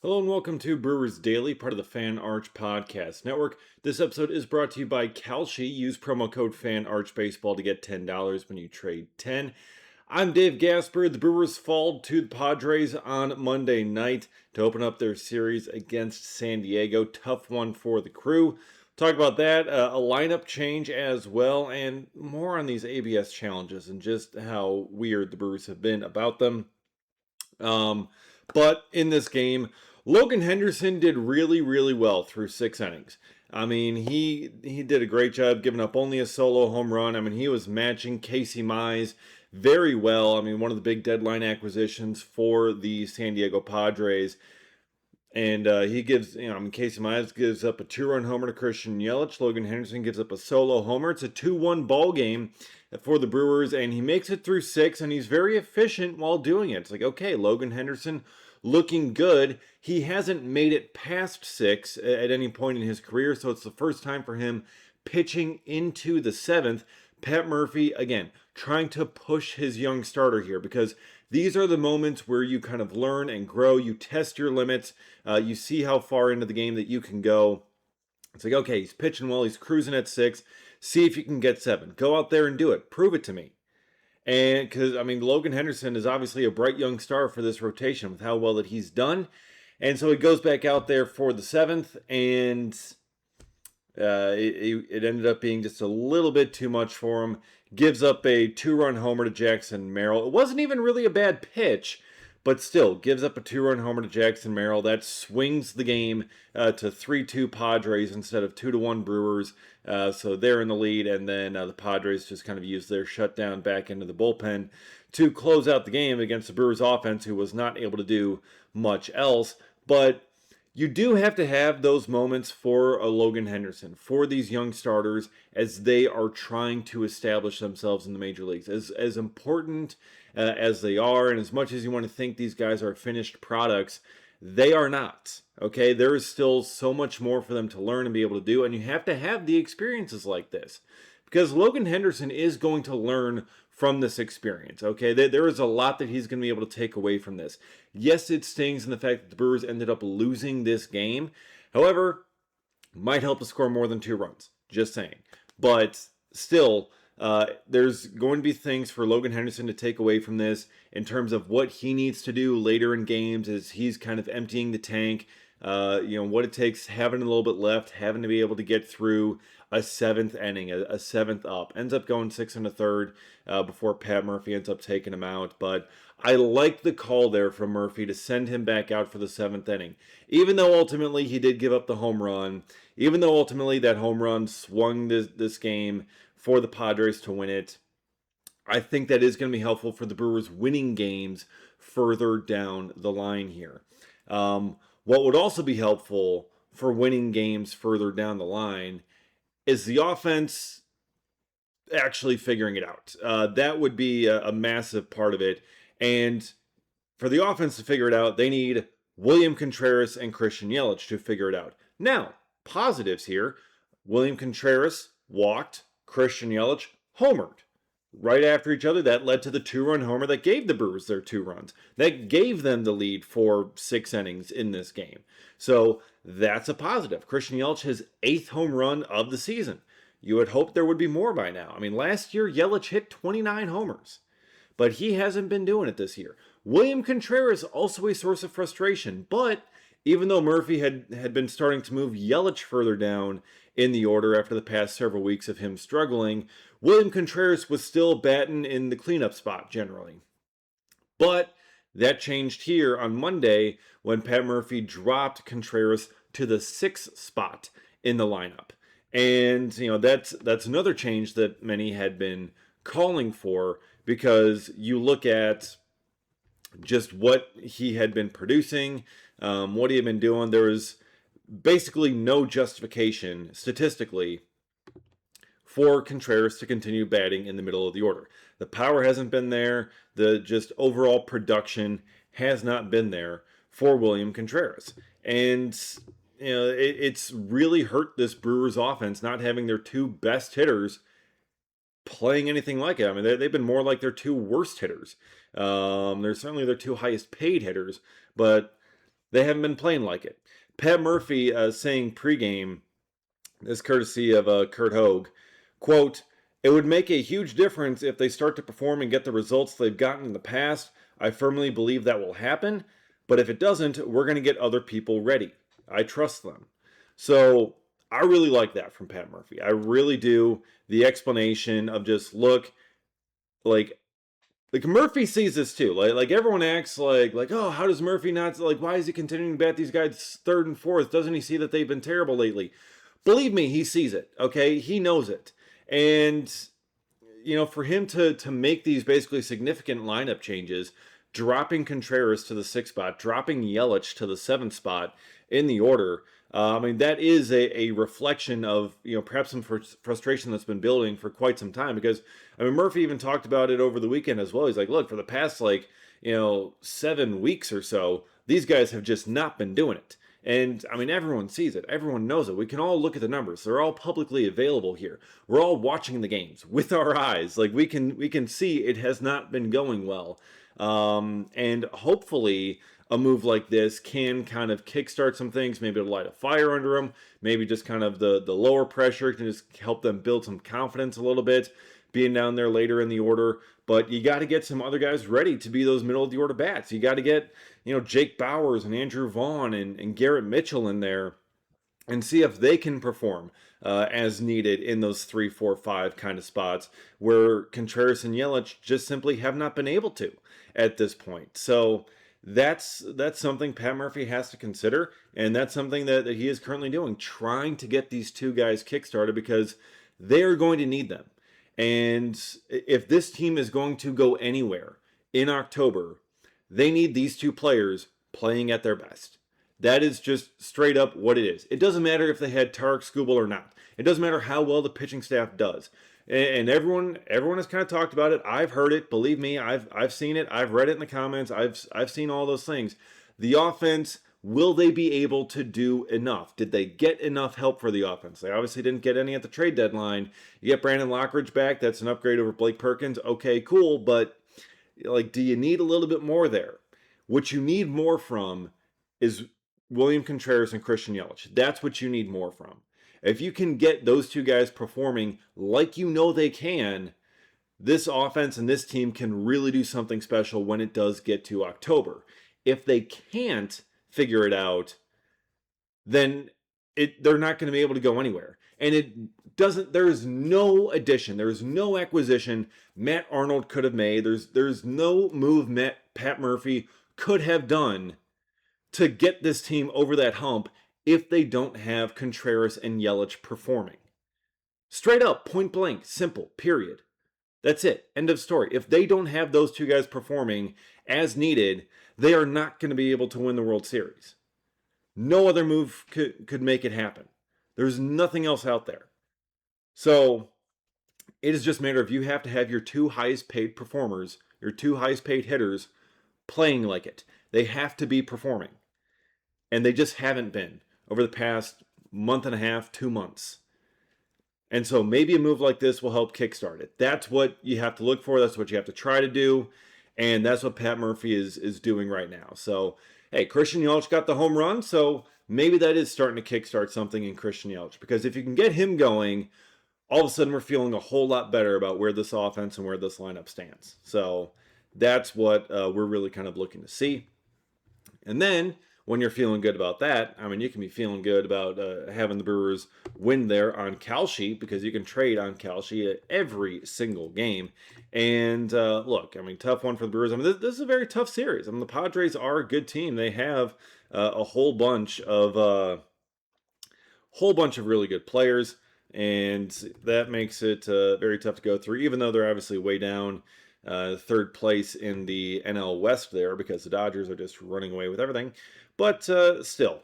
Hello and welcome to Brewers Daily, part of the Fan Arch Podcast Network. This episode is brought to you by Kalshi. Use promo code FANARCHBASEBALL to get $10 when you trade 10. I'm Dave Gasper. The Brewers fall to the Padres on Monday night to open up their series against San Diego. Tough one for the Crew. Talk about that, a lineup change as well, and more on these ABS challenges and just how weird the Brewers have been about them. But in this game, Logan Henderson did really well through 6 innings. I mean, he did a great job giving up only a solo home run. I mean, he was matching Casey Mize very well. I mean, one of the big deadline acquisitions for the San Diego Padres. And he gives, Casey Mize gives up a 2-run homer to Christian Yelich. Logan Henderson gives up a solo homer. It's a 2-1 ball game for the Brewers, and he makes it through 6, and he's very efficient while doing it. It's like, okay, Logan Henderson looking good. He hasn't made it past 6 at any point in his career, so it's the first time for him pitching into the 7th. Pat Murphy, again, trying to push his young starter here because these are the moments where you kind of learn and grow. You test your limits. You see how far into the game that you can go. It's like, okay, he's pitching well. He's cruising at 6. See if you can get 7. Go out there and do it. Prove it to me. And because, I mean, Logan Henderson is obviously a bright young star for this rotation with how well that he's done. And so he goes back out there for the 7th, and it ended up being just a little bit too much for him. Gives up a 2-run homer to Jackson Merrill. It wasn't even really a bad pitch, but still gives up a 2-run homer to Jackson Merrill. That swings the game to 3-2 Padres instead of 2-1 Brewers. So they're in the lead, and then the Padres just kind of use their shutdown back into the bullpen to close out the game against the Brewers offense, who was not able to do much else. But you do have to have those moments for a Logan Henderson, for these young starters, as they are trying to establish themselves in the major leagues. As important as they are, and as much as you want to think these guys are finished products, they are not. Okay, there is still so much more for them to learn and be able to do, and you have to have the experiences like this. Because Logan Henderson is going to learn from this experience, okay? There is a lot that he's going to be able to take away from this. Yes, it stings in the fact that the Brewers ended up losing this game. However, might help to score more than 2 runs. Just saying. But still, there's going to be things for Logan Henderson to take away from this in terms of what he needs to do later in games as he's kind of emptying the tank. What it takes, having a little bit left, having to be able to get through a 7th inning, a 7th up. Ends up going 6 1/3 before Pat Murphy ends up taking him out. But I like the call there from Murphy to send him back out for the 7th inning. Even though ultimately he did give up the home run, even though ultimately that home run swung this game for the Padres to win it, I think that is going to be helpful for the Brewers winning games further down the line here. What would also be helpful for winning games further down the line is the offense actually figuring it out. That would be a massive part of it. And for the offense to figure it out, they need William Contreras and Christian Yelich to figure it out. Now, positives here. William Contreras walked, Christian Yelich homered. Right after each other, that led to the 2-run homer that gave the Brewers their 2 runs. That gave them the lead for 6 innings in this game. So that's a positive. Christian Yelich, his 8th home run of the season. You would hope there would be more by now. I mean, last year, Yelich hit 29 homers, but he hasn't been doing it this year. William Contreras, also a source of frustration, but even though Murphy had been starting to move Yelich further down in the order after the past several weeks of him struggling, William Contreras was still batting in the cleanup spot generally. But that changed here on Monday when Pat Murphy dropped Contreras to the 6th spot in the lineup. And, that's another change that many had been calling for because you look at just what he had been producing, what he had been doing. There was basically no justification statistically for Contreras to continue batting in the middle of the order. The power hasn't been there. The just overall production has not been there for William Contreras. And, it's really hurt this Brewers offense not having their 2 best hitters playing anything like it. I mean, they've been more like their 2 worst hitters. They're certainly their 2 highest paid hitters, but They haven't been playing like it. Pat Murphy saying pregame, this courtesy of Kurt Hogue, quote, "It would make a huge difference if they start to perform and get the results they've gotten in the past. I firmly believe that will happen. But if it doesn't, we're going to get other people ready. I trust them." So I really like that from Pat Murphy. I really do. The explanation of just, look, like Murphy sees this too. Like everyone acts like, oh, how does Murphy not, like, why is he continuing to bat these guys third and fourth? Doesn't he see that they've been terrible lately? Believe me, he sees it. Okay, he knows it. And for him to make these basically significant lineup changes, dropping Contreras to the 6th spot, dropping Yelich to the 7th spot in the order, I mean, that is a reflection of, perhaps some frustration that's been building for quite some time. Because, I mean, Murphy even talked about it over the weekend as well. He's like, look, for the past, 7 weeks or so, these guys have just not been doing it. And I mean, everyone sees it. Everyone knows it. We can all look at the numbers. They're all publicly available here. We're all watching the games with our eyes. Like, we can see it has not been going well. And hopefully a move like this can kind of kickstart some things. Maybe it'll light a fire under them. Maybe just kind of the lower pressure can just help them build some confidence a little bit, being down there later in the order. But you got to get some other guys ready to be those middle of the order bats. You got to get, Jake Bauers and Andrew Vaughn and Garrett Mitchell in there and see if they can perform as needed in those 3, 4, 5 kind of spots where Contreras and Yelich just simply have not been able to at this point. So that's something Pat Murphy has to consider, and that's something that he is currently doing, trying to get these two guys kickstarted because they are going to need them. And if this team is going to go anywhere in October, they need these two players playing at their best. That is just straight up what it is. It doesn't matter if they had Tarek Skubal or not. It doesn't matter how well the pitching staff does. And everyone has kind of talked about it. I've heard it. Believe me, I've seen it. I've read it in the comments. I've seen all those things. The offense, will they be able to do enough? Did they get enough help for the offense? They obviously didn't get any at the trade deadline. You get Brandon Lockridge back. That's an upgrade over Blake Perkins. Okay, cool. But do you need a little bit more there? What you need more from is William Contreras and Christian Yelich. That's what you need more from. If you can get those two guys performing like they can, this offense and this team can really do something special when it does get to October. If they can't figure it out, then they're not going to be able to go anywhere. And there is no addition, there is no acquisition Matt Arnold could have made. There's no move Pat Murphy could have done to get this team over that hump if they don't have Contreras and Yelich performing. Straight up, point blank, simple, period. That's it. End of story. If they don't have those two guys performing as needed, they are not going to be able to win the World Series. No other move could make it happen. There's nothing else out there. So it is just a matter of, you have to have your two highest paid performers, your two highest paid hitters, playing like it. They have to be performing. And they just haven't been over the past month and a half, 2 months. And so maybe a move like this will help kickstart it. That's what you have to look for. That's what you have to try to do. And that's what Pat Murphy is doing right now. So, hey, Christian Yelich got the home run. So maybe that is starting to kickstart something in Christian Yelich. Because if you can get him going, all of a sudden we're feeling a whole lot better about where this offense and where this lineup stands. So that's what we're really kind of looking to see. And then when you're feeling good about that, I mean, you can be feeling good about having the Brewers win there on Kalshi, because you can trade on Kalshi at every single game. And look, I mean, tough one for the Brewers. I mean, this is a very tough series. I mean, the Padres are a good team. They have a whole bunch of really good players, and that makes it very tough to go through, even though they're obviously way down. Third place in the NL West there, because the Dodgers are just running away with everything. But still,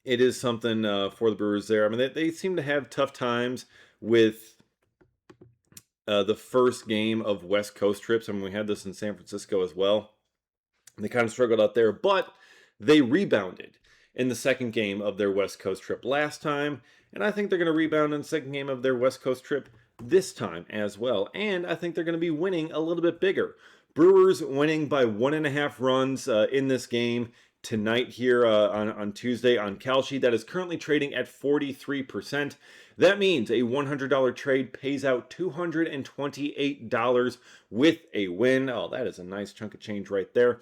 it is something for the Brewers there. I mean, they seem to have tough times with the first game of West Coast trips. I mean, we had this in San Francisco as well. They kind of struggled out there, but they rebounded in the second game of their West Coast trip last time. And I think they're going to rebound in the second game of their West Coast trip this time as well. And I think they're going to be winning a little bit bigger. Brewers winning by 1.5 runs in this game. tonight here on Tuesday on Kalshi. That is currently trading at 43%. That means a $100 trade pays out $228 with a win. Oh, that is a nice chunk of change right there.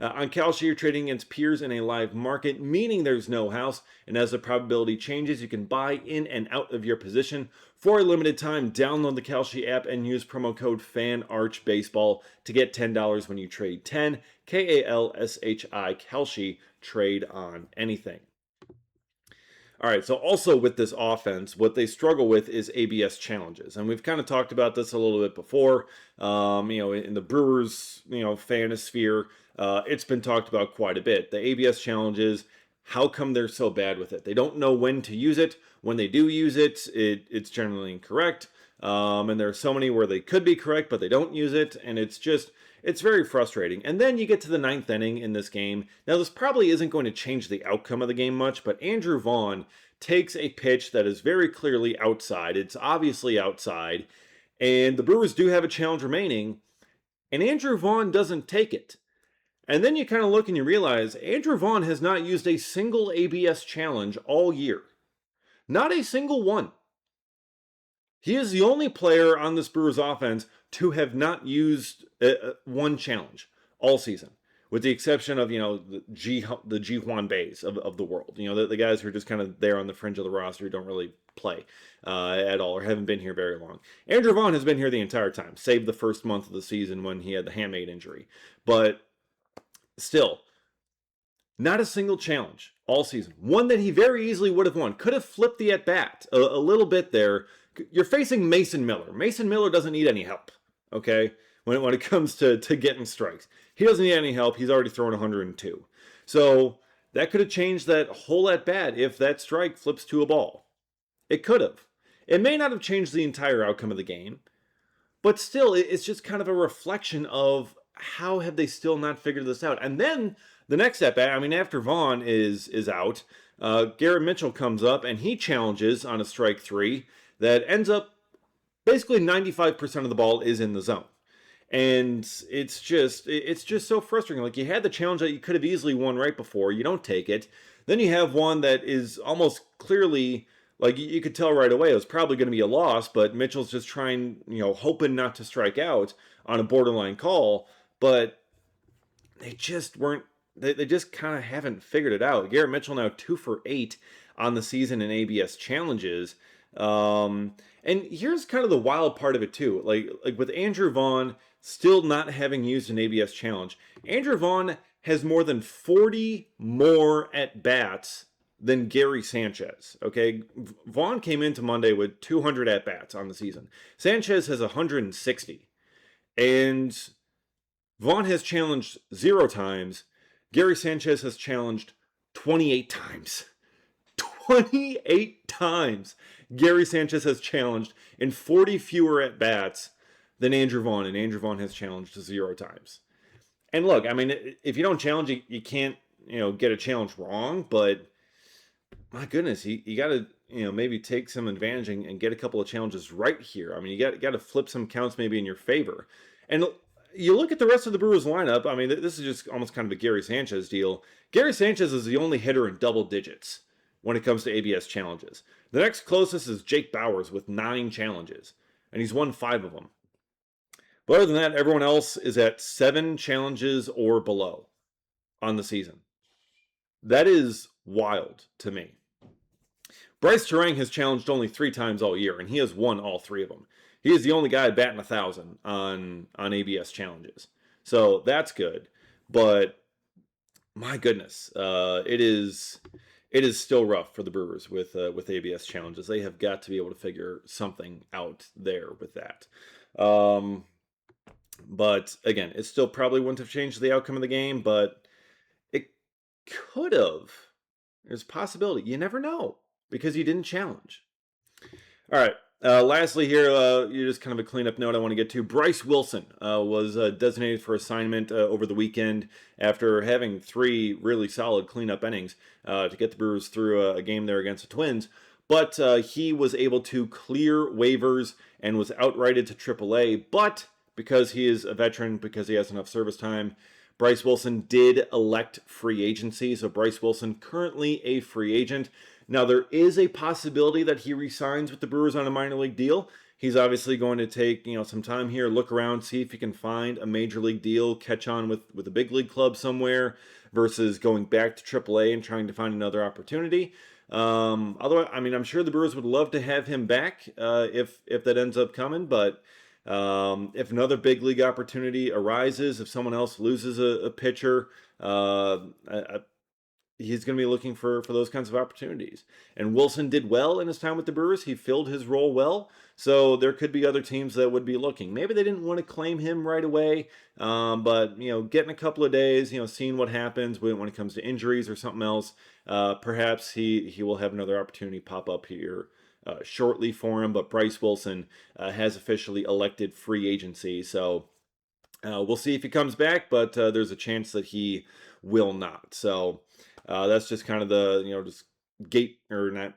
On Kalshi, you're trading against peers in a live market, meaning there's no house, and as the probability changes, you can buy in and out of your position. For a limited time, download the Kalshi app and use promo code FANARCHBASEBALL to get $10 when you trade 10, Kalshi, Kalshi, trade on anything. All right, so also with this offense, what they struggle with is ABS challenges. And we've kind of talked about this a little bit before. In the Brewers, fanosphere, it's been talked about quite a bit. The ABS challenges, how come they're so bad with it? They don't know when to use it. When they do use it, it's generally incorrect. And there are so many where they could be correct, but they don't use it. And it's very frustrating. And then you get to the ninth inning in this game. Now, this probably isn't going to change the outcome of the game much, but Andrew Vaughn takes a pitch that is very clearly outside. It's obviously outside. And the Brewers do have a challenge remaining. And Andrew Vaughn doesn't take it. And then you kind of look and you realize Andrew Vaughn has not used a single ABS challenge all year. Not a single one. He is the only player on this Brewers offense to have not used one challenge all season, with the exception of, the Ji Hwan Bays of the world. The guys who are just kind of there on the fringe of the roster who don't really play at all or haven't been here very long. Andrew Vaughn has been here the entire time, save the first month of the season when he had the hamate injury. But still, not a single challenge all season. One that he very easily would have won. Could have flipped the at-bat a little bit there. You're facing Mason Miller. Mason Miller doesn't need any help, okay, when it comes to getting strikes. He doesn't need any help. He's already thrown 102. So that could have changed that whole at-bat if that strike flips to a ball. It could have. It may not have changed the entire outcome of the game, but still, it's just kind of a reflection of how have they still not figured this out. And then the next at-bat, after Vaughn is out, Garrett Mitchell comes up and he challenges on a strike three that ends up basically 95% of the ball is in the zone. And it's just so frustrating. Like, you had the challenge that you could have easily won right before. You don't take it. Then you have one that is almost clearly, like, you could tell right away it was probably going to be a loss, but Mitchell's just trying, hoping not to strike out on a borderline call. But they just weren't, they just kind of haven't figured it out. Garrett Mitchell now 2 for 8 on the season in ABS challenges. And here's kind of the wild part of it too. Like with Andrew Vaughn still not having used an ABS challenge, Andrew Vaughn has more than 40 more at-bats than Gary Sanchez. Okay, Vaughn came into Monday with 200 at-bats on the season. Sanchez has 160. And Vaughn has challenged 0 times. Gary Sanchez has challenged 28 times. 28 times Gary Sanchez has challenged in 40 fewer at-bats than Andrew Vaughn, and Andrew Vaughn has challenged 0 times. And look, if you don't challenge, you can't, get a challenge wrong, but my goodness, you got to, maybe take some advantage and get a couple of challenges right here. You got to flip some counts maybe in your favor. And you look at the rest of the Brewers lineup, this is just almost kind of a Gary Sanchez deal. Gary Sanchez is the only hitter in double digits when it comes to ABS challenges. The next closest is Jake Bauers with 9 challenges, and he's won 5 of them. But other than that, everyone else is at 7 challenges or below on the season. That is wild to me. Bryce Terang has challenged only 3 times all year, and he has won all 3 of them. He is the only guy batting 1,000 on ABS challenges. So that's good. But my goodness, it is still rough for the Brewers with ABS challenges. They have got to be able to figure something out there with that. But again, it still probably wouldn't have changed the outcome of the game, but it could have. There's a possibility. You never know because you didn't challenge. All right. Lastly here, just kind of a cleanup note I want to get to. Bryce Wilson was designated for assignment over the weekend after having 3 really solid cleanup innings to get the Brewers through a game there against the Twins. But he was able to clear waivers and was outrighted to AAA. But because he is a veteran, because he has enough service time, Bryce Wilson did elect free agency, so Bryce Wilson currently a free agent. Now, there is a possibility that he resigns with the Brewers on a minor league deal. He's obviously going to take some time here, look around, see if he can find a major league deal, catch on with a big league club somewhere, versus going back to AAA and trying to find another opportunity. Although, I mean, I'm sure the Brewers would love to have him back if that ends up coming, but if another big league opportunity arises, if someone else loses a pitcher, he's going to be looking for those kinds of opportunities. And Wilson did well in his time with the Brewers. He filled his role well. So there could be other teams that would be looking. Maybe they didn't want to claim him right away, but getting a couple of days, seeing what happens when it comes to injuries or something else, perhaps he will have another opportunity pop up here shortly for him. But Bryce Wilson has officially elected free agency, so we'll see if he comes back. But there's a chance that he will not. So that's just kind of the just gate or not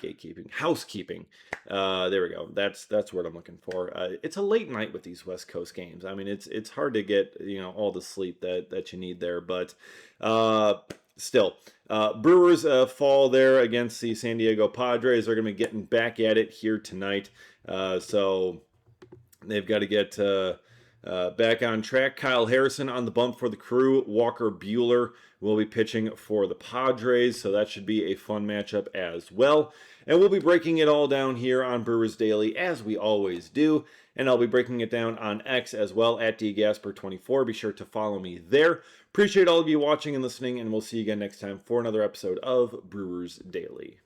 gatekeeping, housekeeping. There we go. That's what I'm looking for. It's a late night with these West Coast games. I mean, it's hard to get all the sleep that you need there, but still, Brewers fall there against the San Diego Padres. They're going to be getting back at it here tonight, so they've got to get back on track. Kyle Harrison on the bump for the Crew. Walker Buehler will be pitching for the Padres, so that should be a fun matchup as well. And we'll be breaking it all down here on Brewers Daily, as we always do. And I'll be breaking it down on X as well, at dgasper24. Be sure to follow me there. Appreciate all of you watching and listening, and we'll see you again next time for another episode of Brewers Daily.